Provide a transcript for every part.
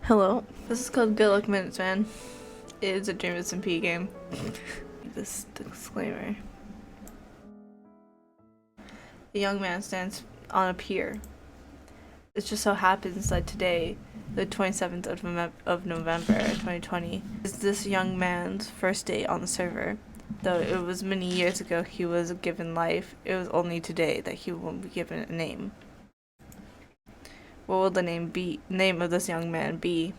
Hello. This is called Good Luck Minutes, man. It is a Jameson P game. This disclaimer. A young man stands on a pier. It just so happens that today, the 27th of November 2020, is this young man's first day on the server. Though it was many years ago he was given life, it was only today that he will be given a name. What will the name of this young man be?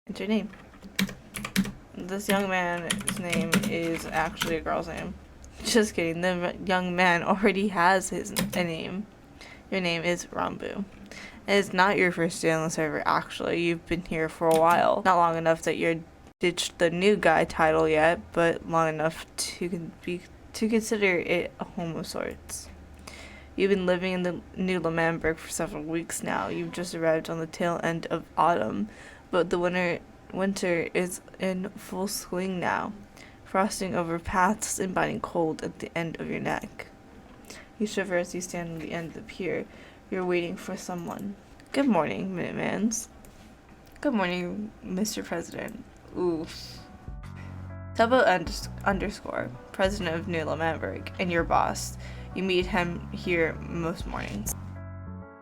Enter your name. This young man's name is actually a girl's name. Just kidding, the young man already has a name. Your name is Ranboo. And it's not your first day on the server, actually. You've been here for a while. Not long enough that you're ditched the new guy title yet, but long enough to consider it a home of sorts. You've been living in the new Lemannberg for several weeks now. You've just arrived on the tail end of autumn, but the winter is in full swing now, frosting over paths and biting cold at the end of your neck. You shiver as you stand on the end of the pier. You're waiting for someone. Good morning, Minutemans. Good morning, Mr. President. Oof. Tubbo underscore, president of New Lemannberg, and your boss. You meet him here most mornings.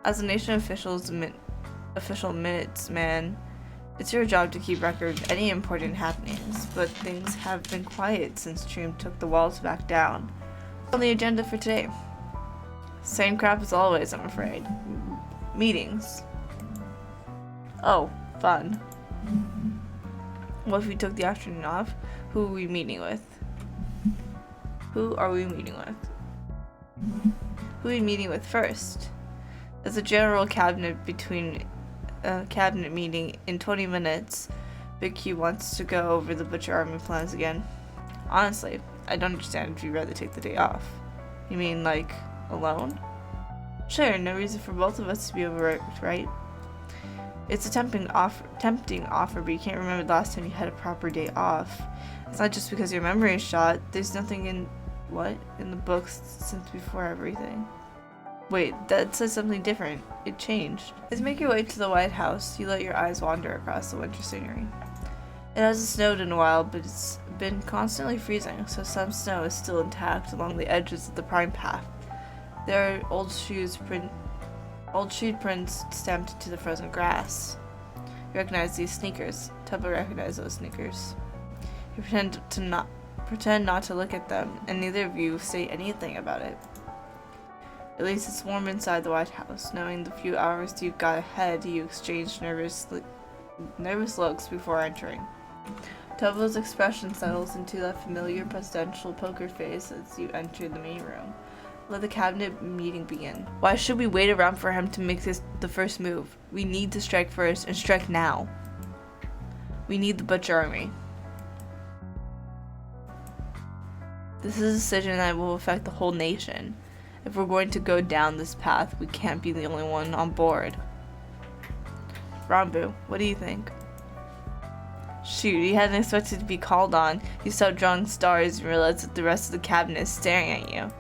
As a nation official minutes man, it's your job to keep record of any important happenings, but things have been quiet since Troom took the walls back down. On the agenda for today. Same crap as always, I'm afraid. Meetings. Oh, fun. What if we took the afternoon off? Who are we meeting with? Who are we meeting with? Who are we meeting with first? As a general cabinet cabinet meeting in 20 minutes, Big Q wants to go over the Butcher Army plans again. Honestly, I don't understand if you'd rather take the day off. You mean, like, alone? Sure, no reason for both of us to be overworked, right? It's a tempting offer, but you can't remember the last time you had a proper day off. It's not just because your memory is shot. There's nothing in the books since before everything. Wait, that says something different. It changed. As you make your way to the White House, you let your eyes wander across the winter scenery. It hasn't snowed in a while, but it's been constantly freezing, so some snow is still intact along the edges of the prime path. There are old shoe prints stamped into the frozen grass. You recognize these sneakers. Tubbo recognizes those sneakers. You pretend not to look at them, and neither of you say anything about it. At least it's warm inside the White House. Knowing the few hours you've got ahead, you exchange nervous looks before entering. Tubbo's expression settles into that familiar presidential poker face as you enter the main room. Let the cabinet meeting begin. Why should we wait around for him to make the first move? We need to strike first, and strike now. We need the Butcher Army. This is a decision that will affect the whole nation. If we're going to go down this path, we can't be the only one on board. Ranboo, what do you think? Shoot, you hadn't expected to be called on. You start drawing stars and realize that the rest of the cabinet is staring at you.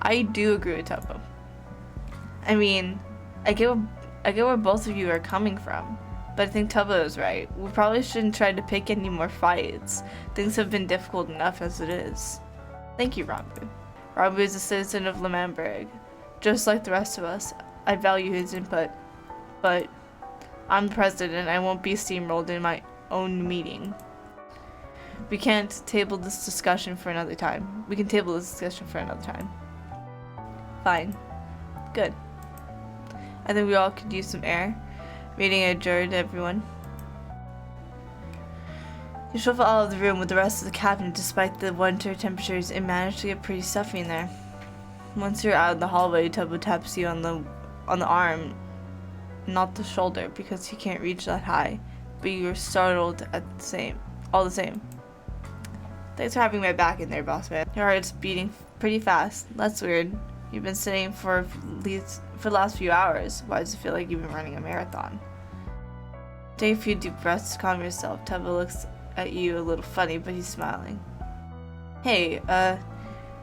I do agree with Tubbo. I mean, I get where both of you are coming from. But I think Tubbo is right. We probably shouldn't try to pick any more fights. Things have been difficult enough as it is. Thank you, Ranboo. Ranboo is a citizen of Lemannberg. Just like the rest of us, I value his input. But I'm the president and I won't be steamrolled in my own meeting. We can't table this discussion for another time. We can table this discussion for another time. Fine. Good. I think we all could use some air. Meeting adjourned, everyone. You shuffle out of the room with the rest of the cabinet despite the winter temperatures and manage to get pretty stuffy in there. Once you're out in the hallway, Tubbo taps you on the arm, not the shoulder, because he can't reach that high. But you're startled all the same. Thanks for having my back in there, boss man. Your heart's beating pretty fast. That's weird. You've been sitting for the last few hours. Why does it feel like you've been running a marathon? Take a few deep breaths to calm yourself. Tubbo looks at you a little funny, but he's smiling. Hey,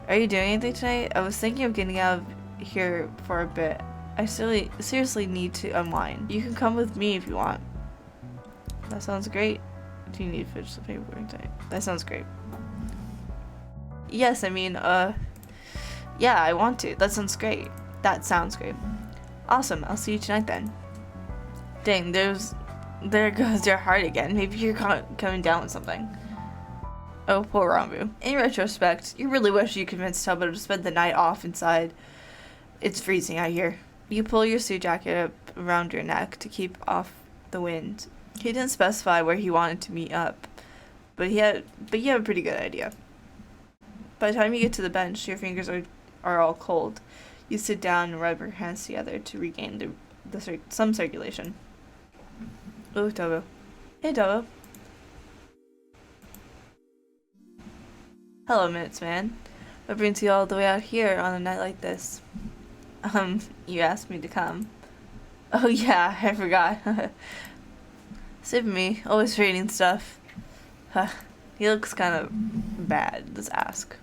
Are you doing anything tonight? I was thinking of getting out of here for a bit. I seriously need to unwind. You can come with me if you want. That sounds great. Do you need to finish the paperwork tonight? That sounds great. Yes, I mean, yeah, I want to. That sounds great. That sounds great. Awesome. I'll see you tonight then. Dang, there goes your heart again. Maybe you're coming down with something. Oh, poor Ranboo. In retrospect, you really wish you convinced Tubbo to spend the night off inside. It's freezing out here. You pull your suit jacket up around your neck to keep off the wind. He didn't specify where he wanted to meet up, but you have a pretty good idea. By the time you get to the bench, your fingers are all cold. You sit down and rub your hands together to regain some circulation. Oh, Tubbo. Hey, Tubbo. Hello, Minutes Man. What brings you all the way out here on a night like this? You asked me to come. Oh yeah, I forgot. Save me, always reading stuff. He looks kind of bad, let's ask.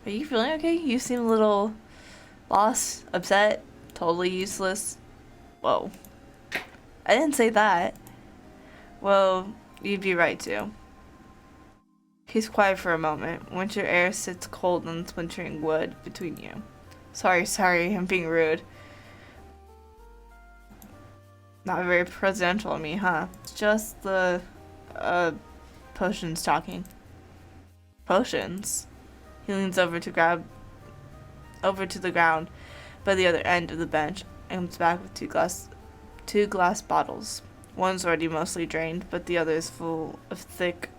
Are you feeling okay? You seem a little lost, upset, totally useless. Whoa. I didn't say that. Well, you'd be right too. He's quiet for a moment. Winter air sits cold on splintering wood between you. Sorry, I'm being rude. Not very presidential of me, huh? It's just the, potions talking. Potions? He leans over to the ground by the other end of the bench and comes back with two glass bottles. One's already mostly drained, but the other is full of thick,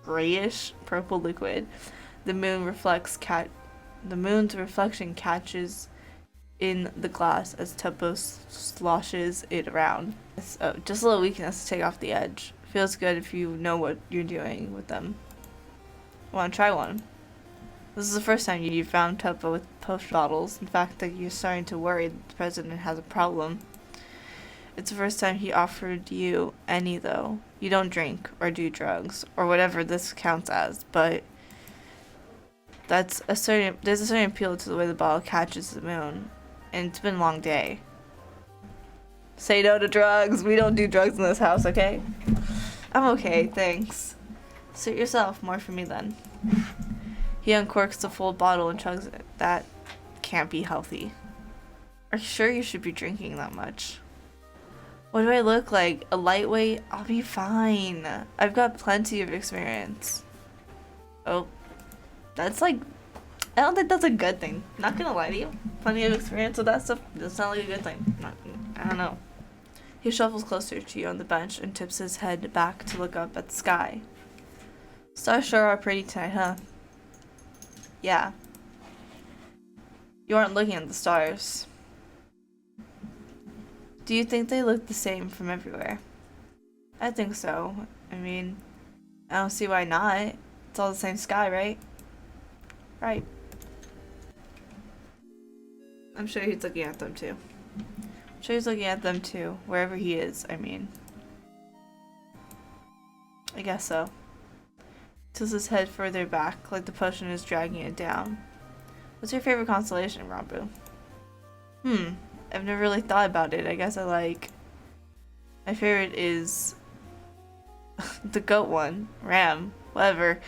grayish purple liquid. The moon's reflection catches in the glass as Tubbo sloshes it around. So, just a little weakness to take off the edge. Feels good if you know what you're doing with them. Want to try one? This is the first time you found Tubbo with potion bottles. In fact, that you're starting to worry that the president has a problem. It's the first time he offered you any, though. You don't drink or do drugs or whatever this counts as, but there's a certain appeal to the way the bottle catches the moon, and it's been a long day. Say no to drugs. We don't do drugs in this house, okay? I'm okay, thanks. Suit yourself. More for me then. He uncorks the full bottle and chugs it. That can't be healthy. Are you sure you should be drinking that much? What do I look like? A lightweight? I'll be fine. I've got plenty of experience. Oh. That's like, I don't think that's a good thing. Not gonna lie to you. Plenty of experience with that stuff does not like a good thing. I don't know. He shuffles closer to you on the bench and tips his head back to look up at the sky. Stars sure are pretty tonight, huh? Yeah. You aren't looking at the stars. Do you think they look the same from everywhere? I think so. I mean, I don't see why not. It's all the same sky, right? Right. I'm sure he's looking at them too. I'm sure he's looking at them too, wherever he is, I mean. I guess so. Tilts his head further back, like the potion is dragging it down. What's your favorite constellation, Ranboo? I've never really thought about it. I guess my favorite is the goat one. Ram. Whatever.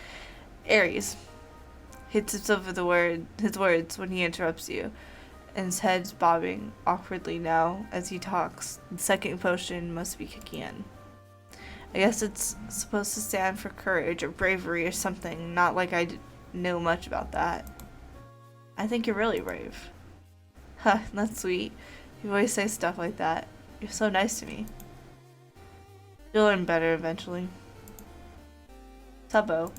Aries. He tips over his words when he interrupts you, and his head's bobbing awkwardly now as he talks. The second potion must be kicking in. I guess it's supposed to stand for courage or bravery or something, not like I know much about that. I think you're really brave. Huh, that's sweet. You always say stuff like that. You're so nice to me. You'll learn better eventually. Tubbo.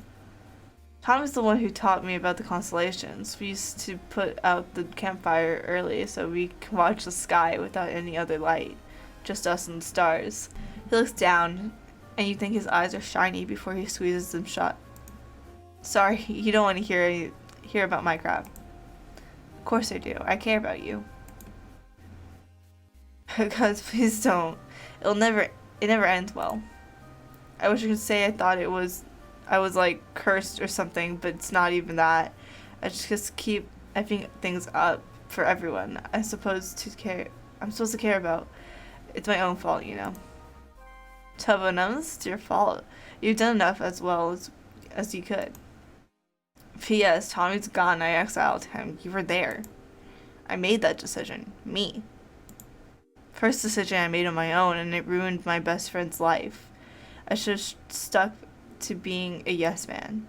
Tom is the one who taught me about the constellations. We used to put out the campfire early so we can watch the sky without any other light. Just us and the stars. He looks down, and you think his eyes are shiny before he squeezes them shut. Sorry, you don't want to hear about my crap. Of course I do. I care about you. God, please don't. It never ends well. I wish I could say I thought I was like cursed or something, but it's not even that. I just keep effing things up for everyone I'm supposed to care about. It's my own fault, you know. Tubbo, none of this is your fault. You've done enough as well as you could. P.S. Tommy's gone. I exiled him. You were there. I made that decision. Me. First decision I made on my own, and it ruined my best friend's life. I should have stuck to being a yes man.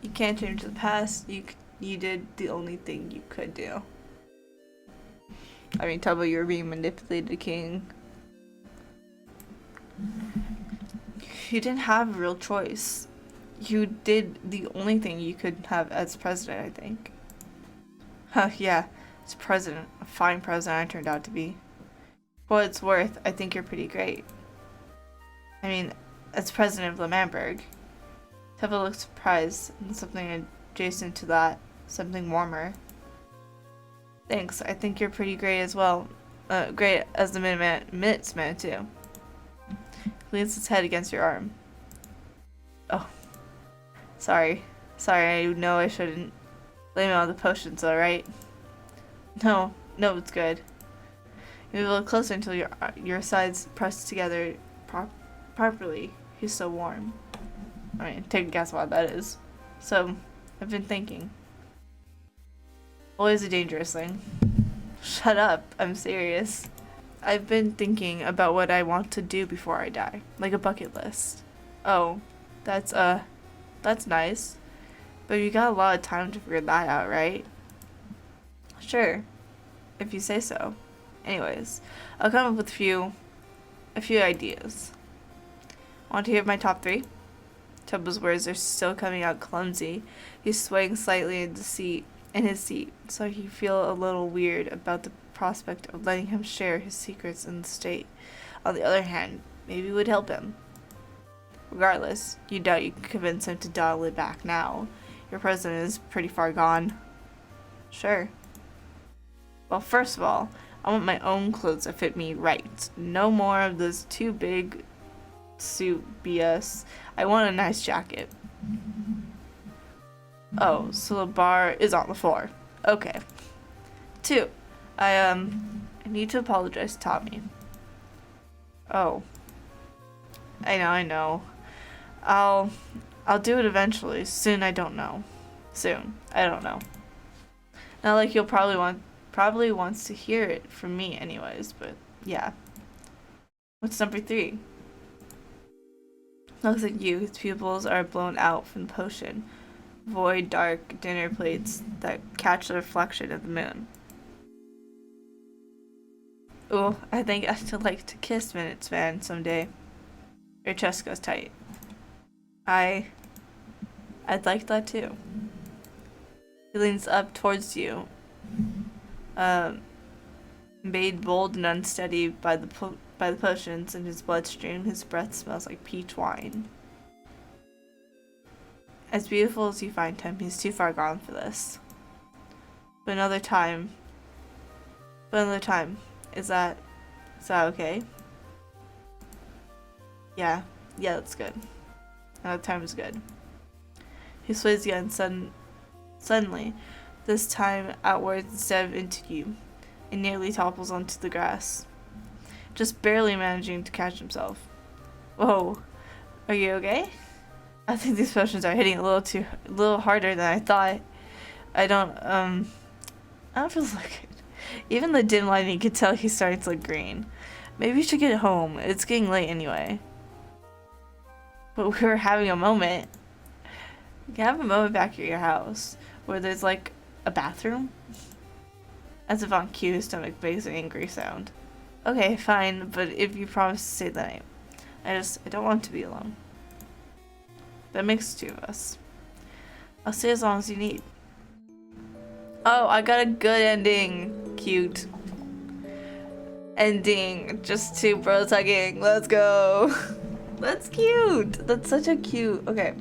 You can't change the past. You did the only thing you could do. I mean, Tubbo, you were being manipulated, King. You didn't have a real choice. You did the only thing you could have as president, I think. Huh, yeah. As president. A fine president I turned out to be. For what it's worth, I think you're pretty great. I mean, as president of L'Manberg. Tubbo looked surprised, and something adjacent to that. Something warmer. Thanks, I think you're pretty great as well. Great as the Minutes Man, too. He leans his head against your arm. Oh. Sorry. I know I shouldn't blame it on the potions, alright? No, it's good. You move a little closer until your sides pressed together properly. He's so warm. I mean, take a guess what that is. So, I've been thinking. Always a dangerous thing. Shut up, I'm serious. I've been thinking about what I want to do before I die. Like a bucket list. Oh, that's nice. But you got a lot of time to figure that out, right? Sure. If you say so. Anyways, I'll come up with a few ideas. Want to hear my top 3? Tubbo's words are still coming out clumsy. He's swaying slightly in his seat, so he feel a little weird about the prospect of letting him share his secrets in the state. On the other hand, maybe it would help him. Regardless, you doubt you can convince him to dial it back now. Your president is pretty far gone. Sure. Well, first of all, I want my own clothes that fit me right. No more of this too big suit BS. I want a nice jacket. Oh, so the bar is on the floor. Okay. 2. I need to apologize to Tommy. Oh. I know. I'll do it eventually. Soon, I don't know. Soon. I don't know. Not like you'll probably wants to hear it from me anyways, but yeah. What's number 3? Looks like you. His pupils are blown out from the potion. Void, dark dinner plates that catch the reflection of the moon. Ooh, I think I'd like to kiss Minutes Man someday. Your chest goes tight. I'd like that too. He leans up towards you, made bold and unsteady by the potions in his bloodstream. His breath smells like peach wine. As beautiful as you find him, he's too far gone for this. But another time. Is that okay? Yeah, that's good. Another time is good. He sways again suddenly, this time outwards instead of into you, and nearly topples onto the grass, just barely managing to catch himself. Whoa, are you okay? I think these potions are hitting a little harder than I thought. I don't feel so good. Even the dim lighting could tell he's starting to look green. Maybe you should get home. It's getting late anyway. But we were having a moment. You can have a moment back at your house where there's like a bathroom. As if on cue, his stomach makes an angry sound. Okay, fine, but if you promise to stay the night. I don't want to be alone. That makes 2 of us. I'll stay as long as you need. Oh, I got a good ending. Cute. Ending. Just 2 bros hugging. Let's go. That's cute. That's such a cute. Okay.